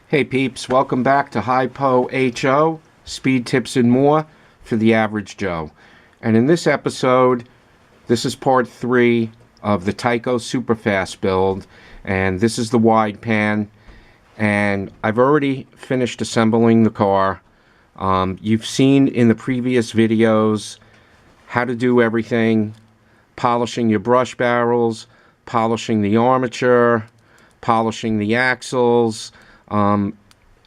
Hey peeps, welcome back to Hypo HO, Speed Tips and More for the Average Joe. And in this episode, this is part 3 of the Tyco Superfast build, and this is the wide pan. And I've already finished assembling the car. You've seen in the previous videos how to do everything, polishing your brush barrels, polishing the armature, polishing the axles.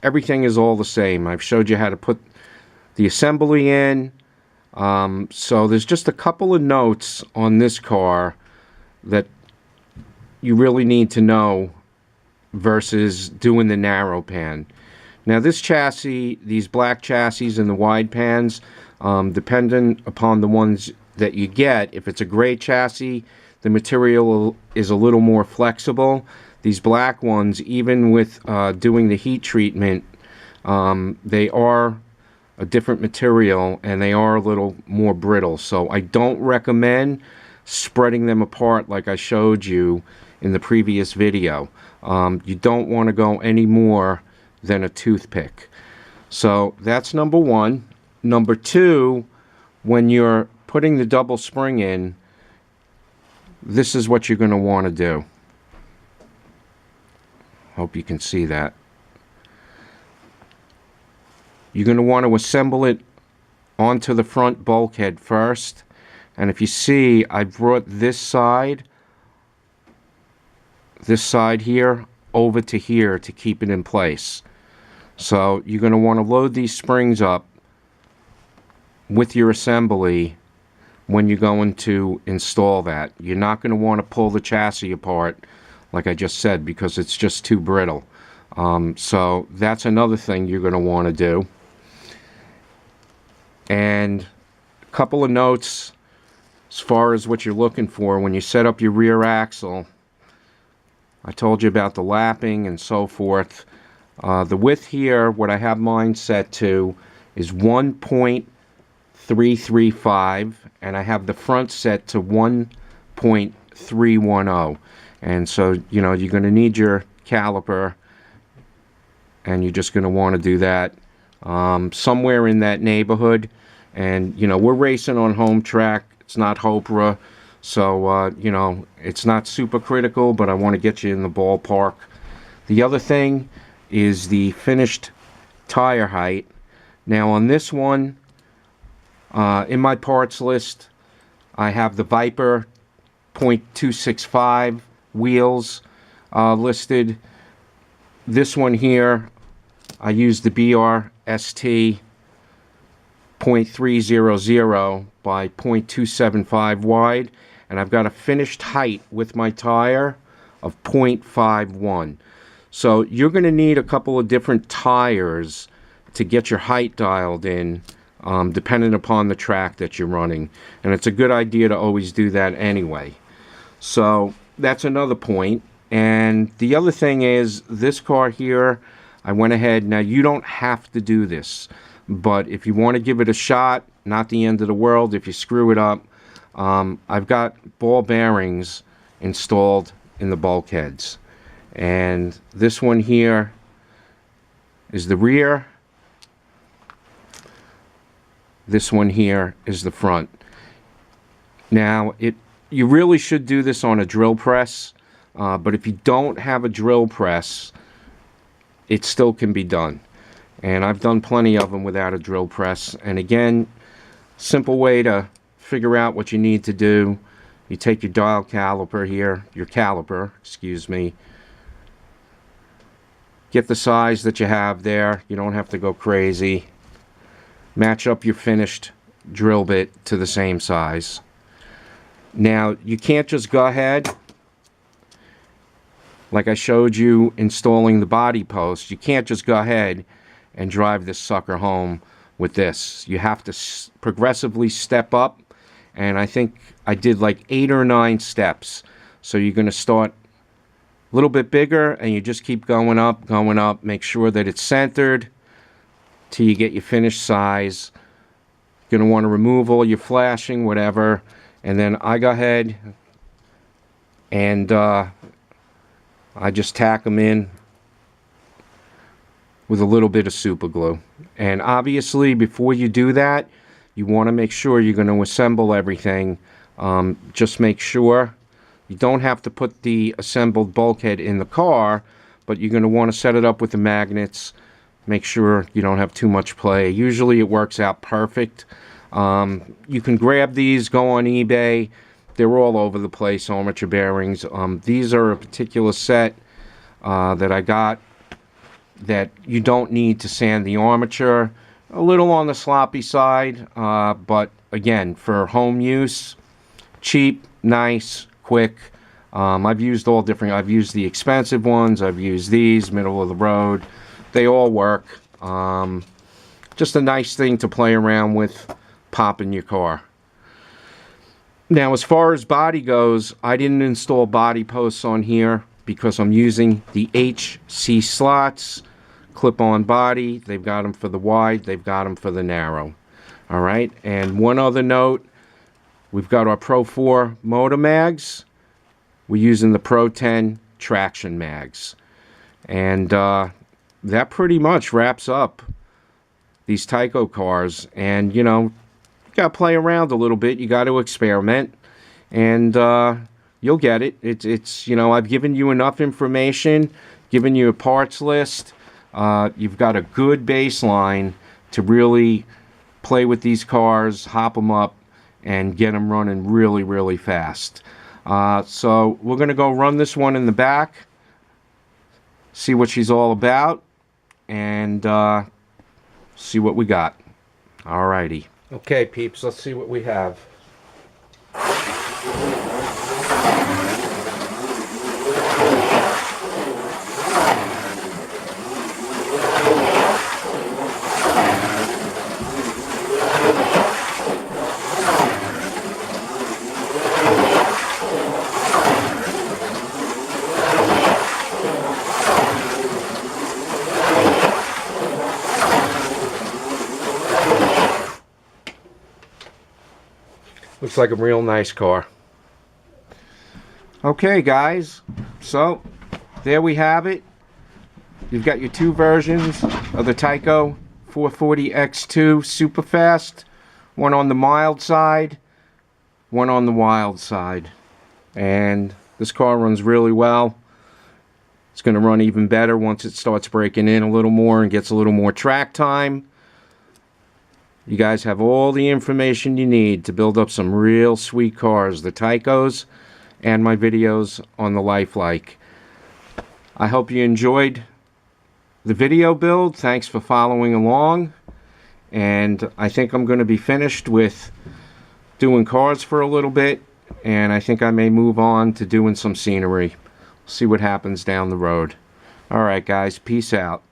Everything is all the same. I've showed you how to put the assembly in. So there's just a couple of notes on this car that you really need to know versus doing the narrow pan. Now this chassis, these black chassis and the wide pans, dependent upon the ones that you get, if it's a gray chassis, the material is a little more flexible. These black ones, even with doing the heat treatment, they are a different material and they are a little more brittle. So I don't recommend spreading them apart like I showed you in the previous video. You don't want to go any more than a toothpick. So that's number one. Number two, when you're putting the double spring in, this is what you're going to want to do. Hope you can see that. You're going to want to assemble it onto the front bulkhead first. And if you see, I brought this side here over to here to keep it in place. So you're going to want to load these springs up with your assembly when you're going to install that. You're not going to want to pull the chassis apart like I just said, because it's just too brittle. So that's another thing you're going to want to do. And a couple of notes as far as what you're looking for when you set up your rear axle. I told you about the lapping and so forth. The width here, what I have mine set to, is 1.335, and I have the front set to 1.310. And so, you know, you're going to need your caliper, and you're just going to want to do that somewhere in that neighborhood. And, you know, we're racing on home track. It's not Hopra, so, you know, it's not super critical, but I want to get you in the ballpark. The other thing is the finished tire height. Now, on this one, in my parts list, I have the Viper .265 wheels listed. This one here, I use the BRST .300 by .275 wide, and I've got a finished height with my tire of .51. So you're going to need a couple of different tires to get your height dialed in, depending upon the track that you're running, and it's a good idea to always do that anyway. So that's another point. And the other thing is, this car here, I went ahead. Now, you don't have to do this, but if you want to give it a shot, not the end of the world if you screw it up. I've got ball bearings installed in the bulkheads. And this one here is the rear. This one here is the front. Now, you really should do this on a drill press, but if you don't have a drill press, it still can be done. And I've done plenty of them without a drill press. And again, simple way to figure out what you need to do. You take your dial caliper here, your caliper, excuse me. Get the size that you have there. You don't have to go crazy. Match up your finished drill bit to the same size. Now, you can't just go ahead, like I showed you installing the body post, you can't just go ahead and drive this sucker home with this. You have to progressively step up, and I think I did like 8 or 9 steps. So you're going to start a little bit bigger, and you just keep going up, make sure that it's centered till you get your finished size. You're going to want to remove all your flashing, whatever. And then I go ahead and I just tack them in with a little bit of super glue. And obviously, before you do that, you want to make sure you're going to assemble everything. Just make sure you don't have to put the assembled bulkhead in the car, but you're going to want to set it up with the magnets. Make sure you don't have too much play. Usually it works out perfect. You can grab these, go on eBay. They're all over the place, armature bearings. These are a particular set that I got that you don't need to sand the armature. A little on the sloppy side, but again, for home use, cheap, nice, quick. I've used all different, I've used the expensive ones, I've used these, middle of the road. They all work. Just a nice thing to play around with, pop in your car. Now, as far as body goes, I didn't install body posts on here because I'm using the HC slots, clip-on body. They've got them for the wide, they've got them for the narrow. All right, and one other note, we've got our Pro 4 motor mags. We're using the Pro 10 traction mags. And that pretty much wraps up these Tyco cars. And, you know, you got to play around a little bit. You got to experiment. And you'll get it. It's, you know, I've given you enough information, given you a parts list. You've got a good baseline to really play with these cars, hop them up, and get them running really, really fast. So we're going to go run this one in the back, see what she's all about, and see what we got. Alrighty. Okay, peeps, let's see what we have. Looks like a real nice car. Okay, guys, so there we have it. You've got your two versions of the Tyco 440X2 Superfast. One on the mild side, one on the wild side. And this car runs really well. It's going to run even better once it starts breaking in a little more and gets a little more track time. You guys have all the information you need to build up some real sweet cars, the Tycos, and my videos on the Lifelike. I hope you enjoyed the video build. Thanks for following along. And I think I'm going to be finished with doing cars for a little bit. And I think I may move on to doing some scenery. See what happens down the road. Alright guys, peace out.